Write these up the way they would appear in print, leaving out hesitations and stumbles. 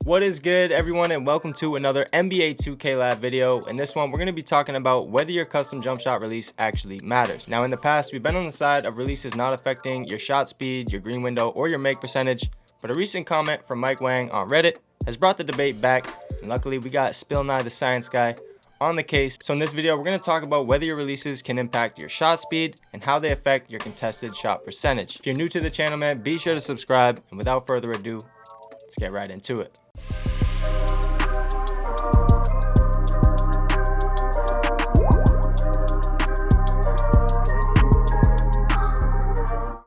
What is good, everyone, and welcome to another NBA 2K Lab video. In this one, we're going to be talking about whether your custom jump shot release actually matters. Now, in the past, we've been on the side of releases not affecting your shot speed, your green window, or your make percentage, but a recent comment from Mike Wang on Reddit has brought the debate back, and luckily we got Spill Nye the Science Guy on the case. So in this video, we're going to talk about whether your releases can impact your shot speed and how they affect your contested shot percentage. If you're new to the channel, man, be sure to subscribe, and without further ado, let's get right into it.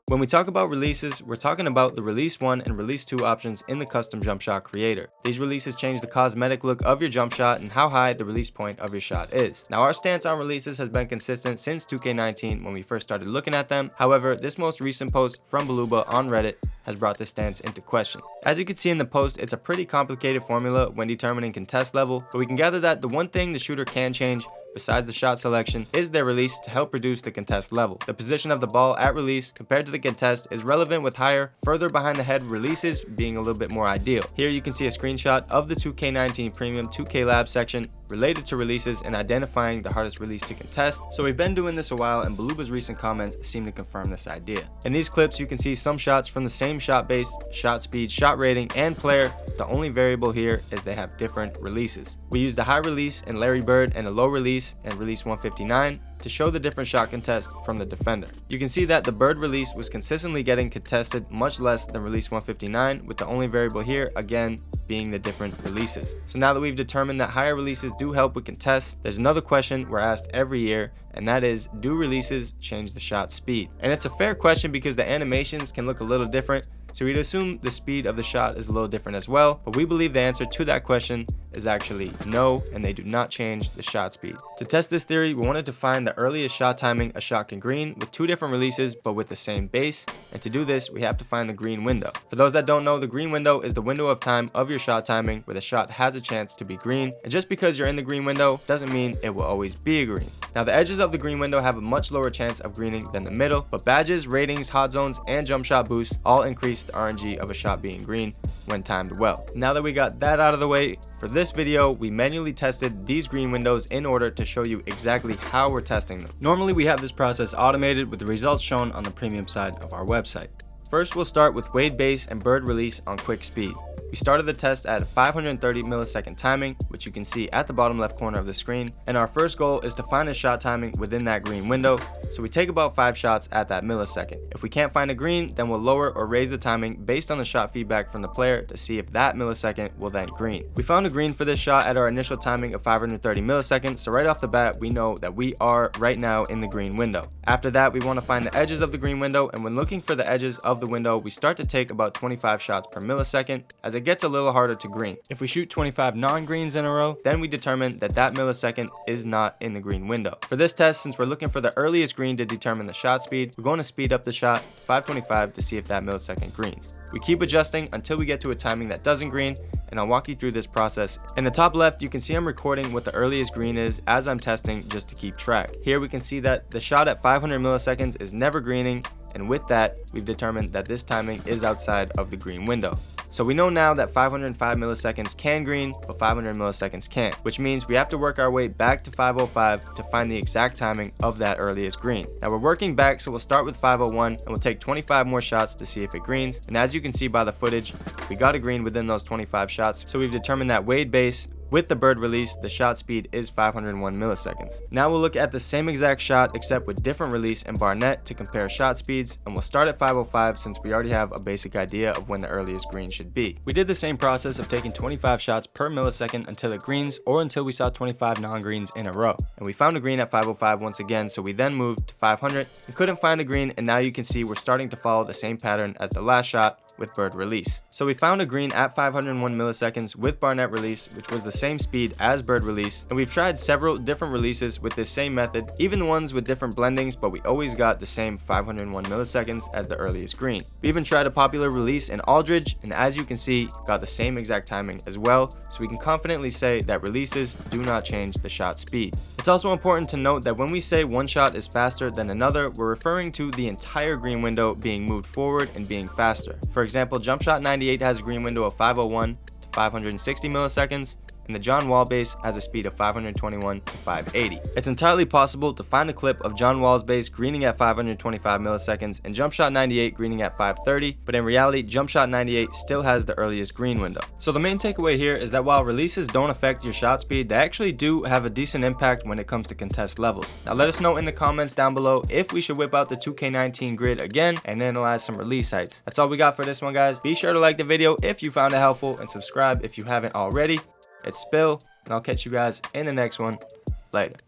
When we talk about releases, we're talking about the release 1 and release 2 options in the custom jump shot creator. These releases change the cosmetic look of your jump shot and how high the release point of your shot is. Now, our stance on releases has been consistent since 2K19 when we first started looking at them. However, this most recent post from Beluba on Reddit has brought this stance into question. As you can see in the post, it's a pretty complicated formula when determining contest level, but we can gather that the one thing the shooter can change besides the shot selection is their release to help reduce the contest level. The position of the ball at release compared to the contest is relevant, with higher, further behind the head releases being a little bit more ideal. Here you can see a screenshot of the 2K19 Premium 2K Lab section related to releases and identifying the hardest release to contest. So we've been doing this a while, and Beluba's recent comments seem to confirm this idea. In these clips, you can see some shots from the same shot base, shot speed, shot rating, and player. The only variable here is they have different releases. We used a high release in Larry Bird and a low release in release 159 to show the different shot contest from the defender. You can see that the Bird release was consistently getting contested much less than release 159, with the only variable here again being the different releases. So now that we've determined that higher releases do help with contests, there's another question we're asked every year, and that is, do releases change the shot speed? And it's a fair question because the animations can look a little different, so we'd assume the speed of the shot is a little different as well, but we believe the answer to that question is actually no, and they do not change the shot speed. To test this theory, we wanted to find the earliest shot timing a shot can green with two different releases but with the same base, and to do this we have to find the green window. For those that don't know, the green window is the window of time of your shot timing where the shot has a chance to be green, and just because you're in the green window doesn't mean it will always be a green. Now, the edges of the green window have a much lower chance of greening than the middle, but badges, ratings, hot zones, and jump shot boosts all increase the RNG of a shot being green when timed well. Now that we got that out of the way, for this video we manually tested these green windows in order to show you exactly how we're testing them. Normally we have this process automated with the results shown on the premium side of our website. First, we'll start with Wade base and Bird release on quick speed. We started the test at 530 millisecond timing, which you can see at the bottom left corner of the screen, and our first goal is to find a shot timing within that green window, so we take about 5 shots at that millisecond. If we can't find a green, then we'll lower or raise the timing based on the shot feedback from the player to see if that millisecond will then green. We found a green for this shot at our initial timing of 530 milliseconds, so right off the bat we know that we are right now in the green window. After that, we want to find the edges of the green window, and when looking for the edges of the window, we start to take about 25 shots per millisecond, as it gets a little harder to green. If we shoot 25 non-greens in a row, then we determine that that millisecond is not in the green window. For this test, since we're looking for the earliest green to determine the shot speed, we're going to speed up the shot to 525 to see if that millisecond greens. We keep adjusting until we get to a timing that doesn't green, and I'll walk you through this process. In the top left, you can see I'm recording what the earliest green is as I'm testing just to keep track. Here we can see that the shot at 500 milliseconds is never greening, and with that, we've determined that this timing is outside of the green window. So we know now that 505 milliseconds can green, but 500 milliseconds can't, which means we have to work our way back to 505 to find the exact timing of that earliest green. Now we're working back, so we'll start with 501 and we'll take 25 more shots to see if it greens. And as you can see by the footage, we got a green within those 25 shots, so we've determined that Wade base with the Bird release, the shot speed is 501 milliseconds. Now we'll look at the same exact shot except with different release and Barnett to compare shot speeds, and we'll start at 505 since we already have a basic idea of when the earliest green should be. We did the same process of taking 25 shots per millisecond until it greens, or until we saw 25 non-greens in a row. And we found a green at 505 once again, so we then moved to 500 and couldn't find a green, and now you can see we're starting to follow the same pattern as the last shot with Bird release. So we found a green at 501 milliseconds with Barnett release, which was the same speed as Bird release, and we've tried several different releases with this same method, even the ones with different blendings, but we always got the same 501 milliseconds as the earliest green. We even tried a popular release in Aldridge, and as you can see, got the same exact timing as well, so we can confidently say that releases do not change the shot speed. It's also important to note that when we say one shot is faster than another, we're referring to the entire green window being moved forward and being faster. For example, Jump Shot 98 has a green window of 501 to 560 milliseconds, and the John Wall base has a speed of 521 to 580. It's entirely possible to find a clip of John Wall's base greening at 525 milliseconds and Jumpshot 98 greening at 530, but in reality, Jumpshot 98 still has the earliest green window. So the main takeaway here is that while releases don't affect your shot speed, they actually do have a decent impact when it comes to contest levels. Now let us know in the comments down below if we should whip out the 2K19 grid again and analyze some release heights. That's all we got for this one, guys. Be sure to like the video if you found it helpful and subscribe if you haven't already. It's Spill, and I'll catch you guys in the next one. Later.